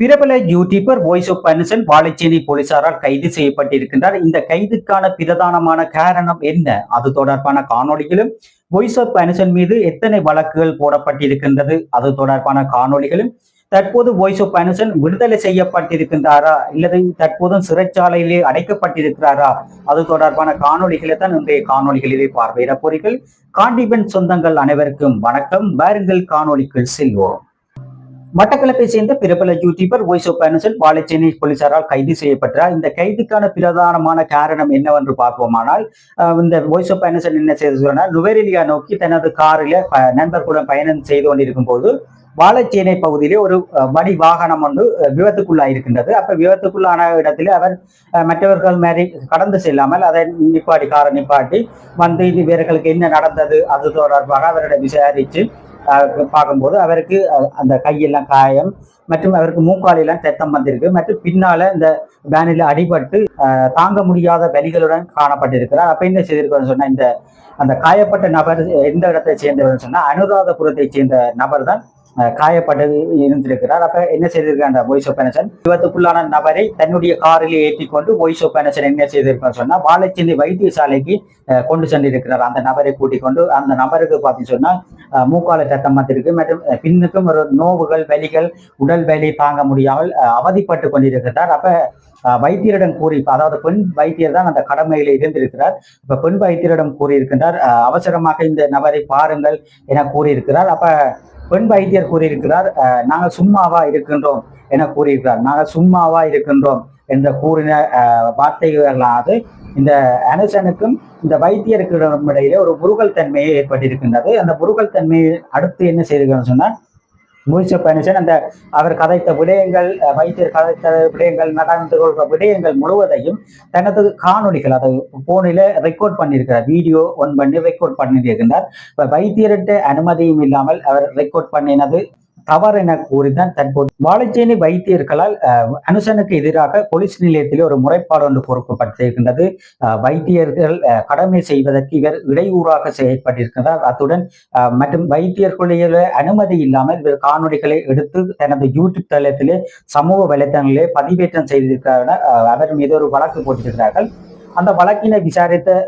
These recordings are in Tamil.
பிரபல யூடியூபர் வாய்ஸ் ஆஃப் பர்னிசன் வாழைச்சேனை போலீசாரால் கைது செய்யப்பட்டிருக்கின்றார். இந்த கைதுக்கான பிரதானமான காரணம் என்ன? அது தொடர்பான காணொலிகளும், வாய்ஸ் ஆஃப் பர்னிசன் மீது எத்தனை வழக்குகள் போடப்பட்டிருக்கின்றது அது தொடர்பான காணொலிகளும், தற்போது வாய்ஸ் ஆஃப் பர்னிசன் விடுதலை செய்யப்பட்டிருக்கின்றாரா இல்லது தற்போதும் சிறைச்சாலையிலே அடைக்கப்பட்டிருக்கிறாரா அது தொடர்பான காணொலிகளை தான் இன்றைய காணொலிகளிலே பார்வையிட போறீர்கள். காண்டிபன் சொந்தங்கள் அனைவருக்கும் வணக்கம். வாருங்கள் காணொலிக்குள் செல்வோம். மட்டக்களப்பை சேர்ந்த பிரபல யூடியூபர் வாய்ஸ் ஆஃப் பர்னிசன் வாழைச்சேனை போலீசாரால் கைது செய்யப்பட்டார். இந்த கைதுக்கான பிரதானமான காரணம் என்னவென்று பார்ப்போமானால், இந்த வாய்ஸ் ஆஃப் பர்னிசன் என்ன செய்து நுவரெலியா நோக்கி தனது காரில் நண்பர்களுடன் பயணம் செய்து கொண்டிருக்கும் போது வாழைச்சேனை பகுதியிலே ஒரு வடி வாகனம் ஒன்று விபத்துக்குள்ளாயிருக்கின்றது. அப்ப விபத்துக்குள்ளான இடத்திலே அவர் மற்றவர்கள் மாதிரி கடந்து செல்லாமல் அதை காரை நிப்பாட்டி வந்து இவர்களுக்கு என்ன நடந்தது அது தொடர்பாக அவரிடம் விசாரித்து பார்க்கும்போது அவருக்கு அந்த கையெல்லாம் காயம் மற்றும் அவருக்கு மூக்காலெல்லாம் ரத்தம் வந்திருக்கு மற்றும் பின்னால இந்த வேனில் அடிபட்டு தாங்க முடியாத வலிகளுடன் காணப்பட்டிருக்கிறார். அப்ப என்ன செய்திருக்கோம்னு சொன்னா, இந்த அந்த காயப்பட்ட நபர் எந்த இடத்தை சேர்ந்தவர் சொன்னா அனுராதபுரத்தை சேர்ந்த நபர் தான் காயப்பட்டது இருந்திருக்கிறார். அப்ப என்ன செய்திருக்கார் அந்த வாய்ஸ் ஆஃப் பர்னிசன் விபத்துக்குள்ளான நபரை தன்னுடைய காரிலே ஏற்றி கொண்டு வாய்ஸ் ஆஃப் பர்னிசன் என்ன செய்திருக்கான்னு சொன்னா வாழைச்சேனை வைத்தியசாலைக்கு கொண்டு சென்றிருக்கிறார். அந்த நபரை கூட்டிக் கொண்டு அந்த நபருக்கு பார்த்தீங்கன்னு சொன்னா மூக்கால ரத்தம் வந்திருக்கு மற்றும் பின்னுக்கும் ஒரு நோவுகள் வலிகள் உடல் வலி தாங்க முடியாமல் அவதிப்பட்டு கொண்டிருக்கிறார். அப்ப வைத்தியரிடம் கூறி, அதாவது பெண் வைத்தியர் தான் அந்த கடமையில இருந்திருக்கிறார். இப்ப பெண் வைத்தியரிடம் கூறியிருக்கின்றார், அவசரமாக இந்த நபரை பாருங்கள் என கூறியிருக்கிறார். அப்ப பெண் வைத்தியர் கூறியிருக்கிறார், நாங்கள் சும்மாவா இருக்கின்றோம் என கூறியிருக்கிறார். நாங்கள் சும்மாவா இருக்கின்றோம் என்ற கூறின வார்த்தைகளானது இந்த அனுசனுக்கும் இந்த வைத்தியருக்கு இடையிலே ஒரு முருகல் தன்மையை ஏற்பட்டிருக்கின்றது. அந்த முருகல் தன்மையை அடுத்து என்ன செய்திருக்கிறோம் சொன்னால், வாய்ஸ் ஆஃப் பர்னிசன் அந்த அவர் கதைத்த விடயங்கள், வைத்தியர் கதைத்த விடயங்கள், நடந்து கொள்கிற விடயங்கள் முழுவதையும் தனது காணொலிகள் அதை போனில ரெக்கார்ட் பண்ணியிருக்கிறார். வீடியோ ஒன் பண்ணி ரெக்கார்ட் பண்ணியிருக்கின்றார். இப்ப வைத்தியர்கிட்ட அனுமதியும் இல்லாமல் அவர் ரெக்கார்ட் பண்ணினது தவறு என கூறிதான் தற்போது வாழைச்சேனை வைத்தியர்களால் அனுசனுக்கு எதிராக போலீஸ் நிலையத்திலே ஒரு முறைப்பாடு ஒன்று பொறுக்கப்பட்டிருக்கின்றது. வைத்தியர்கள் கடமை செய்வதற்கு இவர் இடையூறாக செயற்பட்டிருக்கிறார். அத்துடன் மற்றும் வைத்தியர்களுடைய அனுமதி இல்லாமல் இவர் காணொலிகளை எடுத்து தனது யூடியூப் தளத்திலே சமூக வலைத்தளங்களிலே பதிவேற்றம் செய்திருக்கிறார். அவர் மீது ஒரு வழக்கு போட்டிருக்கிறார்கள். அந்த வழக்கினை விசாரித்த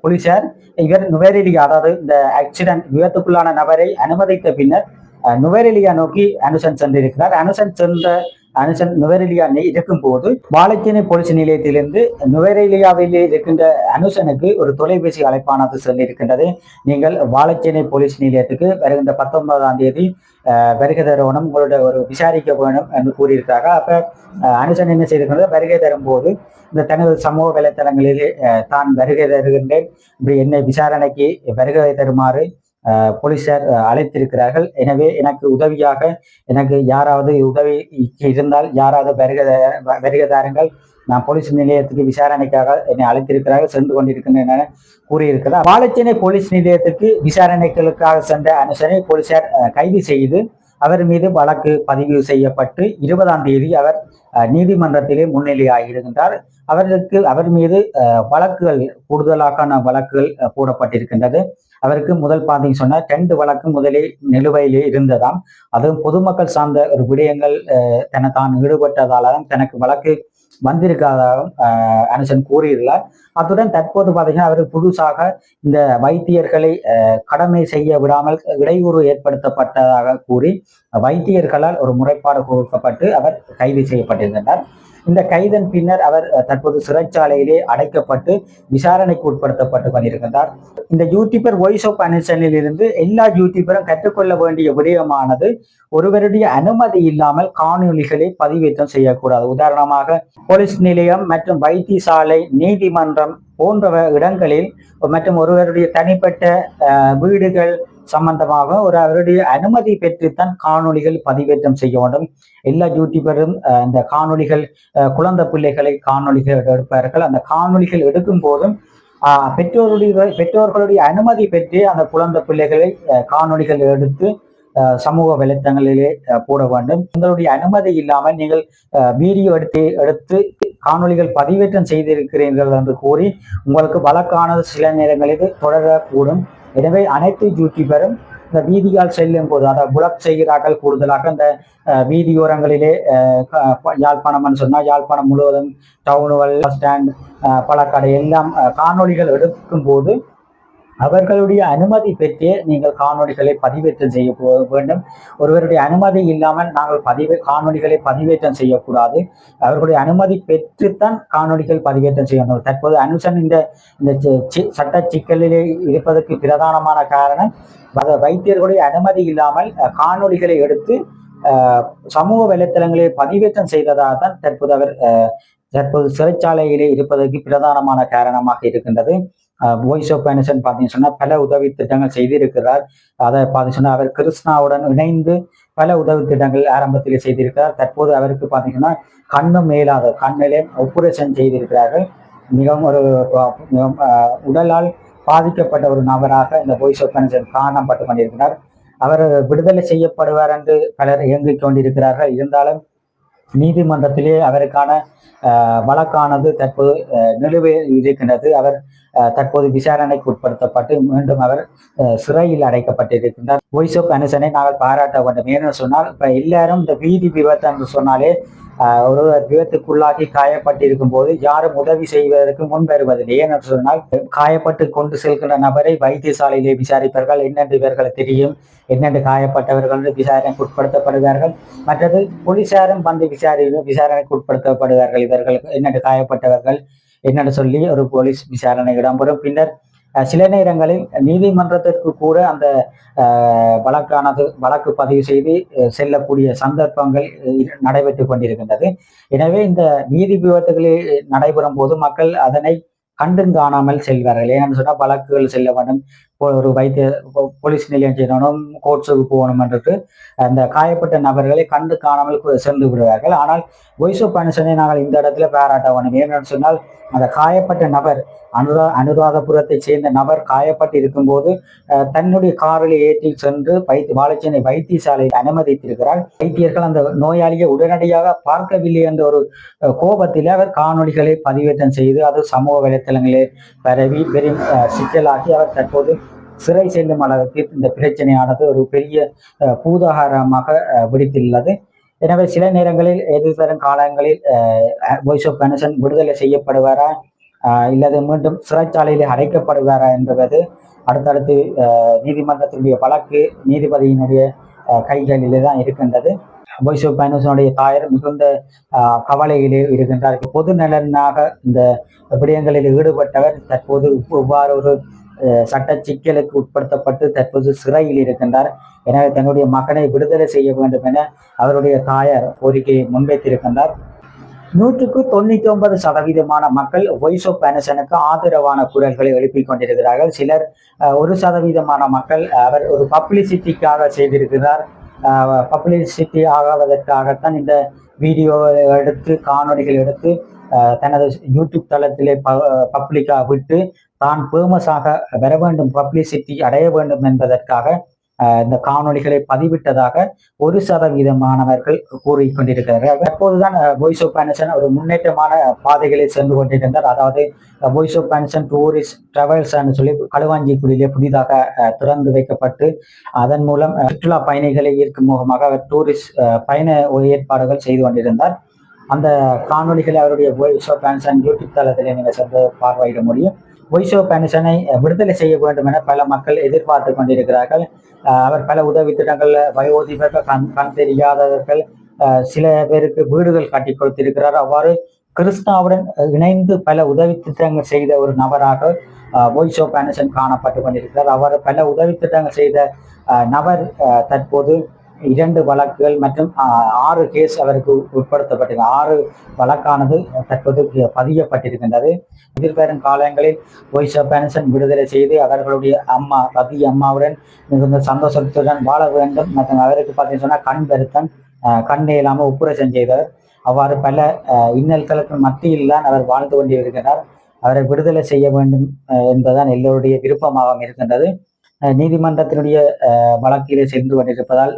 போலீசார் இவர் நுவரெலியா, அதாவது இந்த ஆக்சிடென்ட் விபத்துக்குள்ளான நபரை அனுமதித்த பின்னர் நுவரெலியா நோக்கி அனுசன் சென்றிருக்கிறார். அனுசன் நுவரெலியா இருக்கும் போது வாழைச்சேனை போலீஸ் நிலையத்திலிருந்து நுவரெலியாவிலே இருக்கின்ற அனுசனுக்கு ஒரு தொலைபேசி அழைப்பானது சொல்லியிருக்கின்றது. நீங்கள் வாழைச்சேனை போலீஸ் நிலையத்துக்கு வருகின்ற 19ஆம் தேதி வருகை தருவனும் உங்களோட ஒரு விசாரிக்க வேணும் என்று கூறியிருக்கிறாங்க. அப்ப அனுசன் என்ன செய்திருக்கின்றது, வருகை தரும்போது இந்த தனது சமூக வலைத்தளங்களிலே தான் வருகை தருகின்றேன், இப்படி என்னை விசாரணைக்கு வருகை தருமாறு போலீசார் அழைத்திருக்கிறார்கள். எனவே எனக்கு உதவியாக எனக்கு யாராவது உதவி இருந்தால் யாராவது வருகை தாருங்கள், நான் போலீஸ் நிலையத்துக்கு விசாரணைக்காக என்னை அழைத்திருக்கிறார்கள், சென்று கொண்டிருக்கின்றன என கூறியிருக்கிறார். வாழைச்சேனை போலீஸ் நிலையத்துக்கு விசாரணைகளுக்காக சென்ற அனுசனை போலீசார் கைது செய்து அவர் மீது வழக்கு பதிவு செய்யப்பட்டு 20ஆம் தேதி அவர் நீதிமன்றத்திலே முன்னிலையாகியிருக்கின்றார். அவர் மீது வழக்குகள், கூடுதலான வழக்குகள் போடப்பட்டிருக்கின்றது. அவருக்கு முதல் பார்த்தீங்க சொன்னா 2 வழக்கு முதலே நிலுவையிலே இருந்ததாம். அதுவும் பொதுமக்கள் சார்ந்த ஒரு விடயங்கள் தான் ஈடுபட்டதாலும் தனக்கு வழக்கு வந்திருக்காதாகவும் அனுசன் கூறியுள்ளார். அத்துடன் தற்போது பார்த்தீங்கன்னா அவர் புதுசாக இந்த வைத்தியர்களை கடமை செய்ய விடாமல் இடையூறு ஏற்படுத்தப்பட்டதாக கூறி வைத்தியர்களால் ஒரு முறைப்பாடு கொடுக்கப்பட்டு அவர் கைது செய்யப்பட்டிருந்தார். இந்த கைதன் பின்னர் அவர் தற்போது சிறைச்சாலையிலே அடைக்கப்பட்டு விசாரணைக்கு உட்படுத்தப்பட்டு கொண்டிருக்கின்றார். இந்த யூடியூபர் வாய்ஸ் ஆஃப் பர்னிசனில் இருந்து எல்லா யூடியூபரும் கற்றுக்கொள்ள வேண்டிய விடயமானது, ஒருவருடைய அனுமதி இல்லாமல் காணொலிகளை பதிவேற்றம் செய்யக்கூடாது. உதாரணமாக போலீஸ் நிலையம் மற்றும் வைத்தியசாலை, நீதிமன்றம் போன்ற இடங்களில் மற்றும் ஒருவருடைய தனிப்பட்ட வீடுகள் சம்பந்தமாக அவருடைய அனுமதி பெற்றுத்தான் காணொலிகள் பதிவேற்றம் செய்ய வேண்டும். எல்லா யூடியூபரும் இந்த காணொலிகள், குழந்தை பிள்ளைகளை காணொலிகள் எடுப்பார்கள். அந்த காணொலிகள் எடுக்கும் போதும் பெற்றோர்களுடைய அனுமதி பெற்று அந்த குழந்தை பிள்ளைகளை காணொலிகள் எடுத்து சமூக வலைத்தளங்களிலே போட வேண்டும். உங்களுடைய அனுமதி இல்லாமல் நீங்கள் வீடியோ எடுத்து காணொலிகள் பதிவேற்றம் செய்திருக்கிறீர்கள் என்று கூறி உங்களுக்கு வழக்கானது சில நேரங்களில் தொடரக்கூடும். எனவே அனைத்து யூடியூபரும் இந்த வீதியால் செல்லும் போது அதை புலப் செய்கிறார்கள். கூடுதலாக இந்த வீதியோரங்களிலே யாழ்ப்பாணம்னு சொன்னால் யாழ்ப்பாணம் முழுவதும் டவுனுகள், பஸ் ஸ்டாண்ட், பழக்கடை எல்லாம் காணொளிகள் எடுக்கும் போது அவர்களுடைய அனுமதி பெற்றே நீங்கள் காணொளிகளை பதிவேற்றம் செய்ய வேண்டும். ஒருவருடைய அனுமதி இல்லாமல் நாங்கள் காணொளிகளை பதிவேற்றம் செய்யக்கூடாது. அவர்களுடைய அனுமதி பெற்றுத்தான் காணொளிகள் பதிவேற்றம் செய்யணும். தற்போது அனுசன் இந்த சட்ட சிக்கலிலே இருப்பதற்கு பிரதானமான காரணம் வைத்தியர்களுடைய அனுமதி இல்லாமல் காணொளிகளை எடுத்து சமூக வலைத்தளங்களில் பதிவேற்றம் செய்ததாக தான் தற்போது சிறைச்சாலையிலே இருப்பதற்கு பிரதானமான காரணமாக இருக்கின்றது. வாய்ஸ் ஆஃப் அனிசன் பார்த்தீங்கன்னு சொன்னா பல உதவி திட்டங்கள் செய்திருக்கிறார். அதை பார்த்தீங்கன்னு சொன்னா அவர் கிருஷ்ணாவுடன் இணைந்து பல உதவி திட்டங்கள் ஆரம்பத்தில் செய்திருக்கிறார். தற்போது அவருக்கு பார்த்தீங்கன்னா கண்ணு மேலாத கண்ணிலே ஆபரேஷன் செய்திருக்கிறார்கள். மிகவும் ஒரு உடலால் பாதிக்கப்பட்ட ஒரு நபராக இந்த வாய்ஸ் ஆஃப் அனிசன் காணப்பட்டு கொண்டிருக்கிறார். அவர் விடுதலை செய்யப்படுவார் என்று பலர் இயங்கிக் கொண்டிருக்கிறார்கள். இருந்தாலும் நீதிமன்றத்திலே அவருக்கான வழக்கானது தற்போது நிலுவையில் இருக்கின்றது. அவர் தற்போது விசாரணைக்கு உட்படுத்தப்பட்டு மீண்டும் அவர் சிறையில் அடைக்கப்பட்டிருக்கின்றார். வாய்ஸ் ஆஃப் அனிசனை நாங்கள் பாராட்ட வேண்டும். ஏன்னு சொன்னால் இப்ப எல்லாரும் இந்த வீதி விபத்து என்று சொன்னாலே ஒரு விபத்துக்குள்ளாகி காயப்பட்டிருக்கும் போது யாரும் உதவி செய்வதற்கு முன் வருவதில்லை. ஏன்னு சொன்னால் காயப்பட்டு கொண்டு செல்கின்ற நபரை வைத்தியசாலையிலே விசாரிப்பார்கள். என்னென்று இவர்களை தெரியும், என்னென்று காயப்பட்டவர்கள் விசாரணைக்கு உட்படுத்தப்படுவார்கள். மற்றது போலீசாரும் வந்து விசாரணைக்கு உட்படுத்தப்படுவார்கள். இவர்களுக்கு என்னென்று காயப்பட்டவர்கள் என்னென்னு சொல்லி ஒரு போலீஸ் விசாரணை இடம்பெறும். பின்னர் சில நேரங்களில் நீதிமன்றத்திற்கு கூட அந்த வழக்கு பதிவு செய்து செல்லக்கூடிய சந்தர்ப்பங்கள் நடைபெற்று கொண்டிருக்கின்றது. எனவே இந்த நீதி விபத்துகளில் நடைபெறும் போது மக்கள் அதனை கண்டும் காணாமல் செல்வார்கள். ஏன்னு சொன்னால் வழக்குகள் செல்ல வேண்டும், ஒரு வைத்திய போலீஸ் நிலையம் செய்யணும், கோர்ட்ஸுக்கு போகணும் என்று அந்த காயப்பட்ட நபர்களை கண்டு காணாமல் சென்று விடுவார்கள். ஆனால் வாய்ஸ் ஆஃப் அனிசனை நாங்கள் இந்த இடத்துல பாராட்ட வேண்டும். ஏன்னு சொன்னால் அந்த காயப்பட்ட நபர் அனுராதபுரத்தை சேர்ந்த நபர் காயப்பட்டு இருக்கும்போது தன்னுடைய காரில் ஏற்றி சென்று வாழைச்சேனை வைத்தியசாலையில் அனுமதித்திருக்கிறார். வைத்தியர்கள் அந்த நோயாளியை உடனடியாக பார்க்கவில்லை என்ற ஒரு கோபத்தில் அவர் காணொளிகளை பதிவேற்றம் செய்து அது சமூக வலைத்தளங்களில் பரவி பெரும் சிக்கலாகி அவர் தற்போது சிறை செல்லும் அளவுக்கு இந்த பிரச்சனையானது ஒரு பெரிய பூதாகாரமாக விடுத்துள்ளது. எனவே சில நேரங்களில் எதிர்வரும் காலங்களில் வாய்ஸ் ஆஃப் அனிசன் விடுதலை செய்யப்படுவாரா இல்லது மீண்டும் சிறைச்சாலையில் அடைக்கப்படுவாரா என்பது அடுத்தடுத்து நீதிமன்றத்தினுடைய வழக்கு நீதிபதியினுடைய கைகளிலே தான் இருக்கின்றது. வாய்ஸ் ஆஃப் அனிசனுடைய தாயார் மிகுந்த கவலையிலே இருக்கின்றார். பொது நலனாக இந்த விடயங்களில் ஈடுபட்டவர் தற்போது இவ்வாறு ஒரு சட்ட சிக்கலுக்கு உட்படுத்தப்பட்டு தற்போது சிறையில் இருக்கின்றார். எனவே தன்னுடைய மகனை விடுதலை செய்ய வேண்டும் என அவருடைய தாயார் கோரிக்கையை முன்வைத்திருக்கின்றார். 99% மக்கள் வாய்ஸ் ஆஃப் அனிசனுக்கு ஆதரவான குரல்களை எழுப்பிக் கொண்டிருக்கிறார்கள். சிலர் 1% மக்கள் அவர் ஒரு பப்ளிசிட்டிக்காக செய்திருக்கிறார், பப்ளிசிட்டி ஆகாததற்காகத்தான் இந்த வீடியோ எடுத்து காணொலிகள் எடுத்து தனது யூடியூப் தளத்திலே பப்ளிக்காக விட்டு தான் ஃபேமஸாக வர வேண்டும், பப்ளிசிட்டி அடைய வேண்டும் என்பதற்காக இந்த காணொலிகளை பதிவிட்டதாக 1% கூறிக்கொண்டிருக்கிறார்கள். தற்போதுதான் வாய்ஸ் ஆஃப் அனிசன் ஒரு முன்னேற்றமான பாதைகளை சென்று கொண்டிருந்தார். அதாவது வாய்ஸ் ஆஃப் அனிசன் டூரிஸ்ட் டிராவல்ஸ் சொல்லி களுவாஞ்சிக்குடியிலே புதிதாக திறந்து வைக்கப்பட்டு அதன் மூலம் சுற்றுலா பயணிகளை ஈர்க்கும் முகமாக அவர் டூரிஸ்ட் பயண ஏற்பாடுகள் செய்து கொண்டிருந்தார். அந்த காணொலிகளை அவருடைய வாய்ஸ் ஆஃப் அனிசன் யூடியூப் தளத்திலே நீங்கள் சென்று பார்வையிட முடியும். வாய்ஸ் ஆஃப் அனிசனை விடுதலை செய்ய வேண்டும் என பல மக்கள் எதிர்பார்த்து கொண்டிருக்கிறார்கள். அவர் பல உதவி திட்டங்கள்ல வயோதிபர்கள், கண் தெரியாதவர்கள், சில பேருக்கு வீடுகள் கட்டி கொடுத்திருக்கிறார். அவ்வாறு கிருஷ்ணாவுடன் இணைந்து பல உதவி திட்டங்கள் செய்த ஒரு நபராக வாய்ஸ் ஆஃப் அனிசன் காணப்பட்டு கொண்டிருக்கிறார். அவர் பல உதவி திட்டங்கள் செய்த நபர் தற்போது 2 வழக்குகள் மற்றும் 6 கேஸ் அவருக்கு உட்படுத்தப்பட்டது. 6 வழக்கானது தற்போது பதியப்பட்டிருக்கின்றது. எதிர்வரும் காலங்களில் வாய்ஸ் ஆஃப் அனிசன் விடுதலை செய்து அவர்களுடைய அம்மா ரதி அம்மாவுடன் மிகுந்த சந்தோஷத்துடன் வாழ வேண்டும். மற்றும் அவருக்கு பார்த்தீங்கன்னு சொன்னா கண் வருத்தம், கண்ணே இல்லாமல் ஆபரேஷன் செய்தவர். அவ்வாறு பல இன்னல்களுக்கு மத்தியில் தான் அவர் வாழ்ந்து கொண்டிருக்கிறார். அவரை விடுதலை செய்ய வேண்டும் என்பதுதான் எல்லோருடைய விருப்பமாக இருக்கின்றது. நீதிமன்றத்தினுடைய வழக்கிலே சென்று கொண்டிருப்பதால்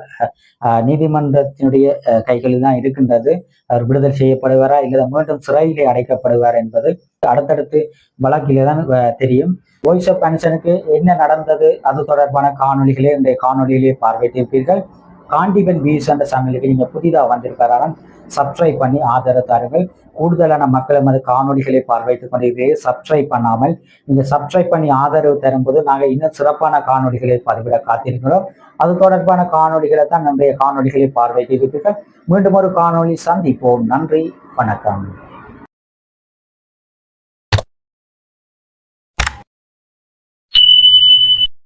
நீதிமன்றத்தினுடைய கைகளில் தான் இருக்கின்றது. அவர் விடுதலை செய்யப்படுவாரா இல்லை மீண்டும் சிறையிலே அடைக்கப்படுவார் என்பது அடுத்தடுத்து வழக்கிலே தான் தெரியும். வாய்ஸ் ஆஃப் கன்சர்னுக்கு என்ன நடந்தது அது தொடர்பான காணொலிகளே இன்றைய காணொலியிலே பார்வையிட்டிருப்பீர்கள். காண்டிபன் வியூஸ் என்ற சேனலுக்கு நீங்க புதிதாக வந்திருக்கிறாராம் சப்ஸ்கிரைப் பண்ணி ஆதரவு தாருங்கள். கூடுதலான மக்கள் எமது காணொலிகளை பார்வைத்துக் கொண்டிருக்கிறீர்கள். சப்ஸ்கிரைப் பண்ணாமல் நீங்க சப்ஸ்கிரைப் பண்ணி ஆதரவு தரும்போது நாங்கள் இன்னும் சிறப்பான காணொலிகளை பதிவிட காத்திருக்கிறோம். அது தொடர்பான காணொலிகளை தான் நம்முடைய காணொலிகளை பார்வையிட்டிருப்பீர்கள். மீண்டும் ஒரு காணொலி சந்திப்போம். நன்றி, வணக்கம்.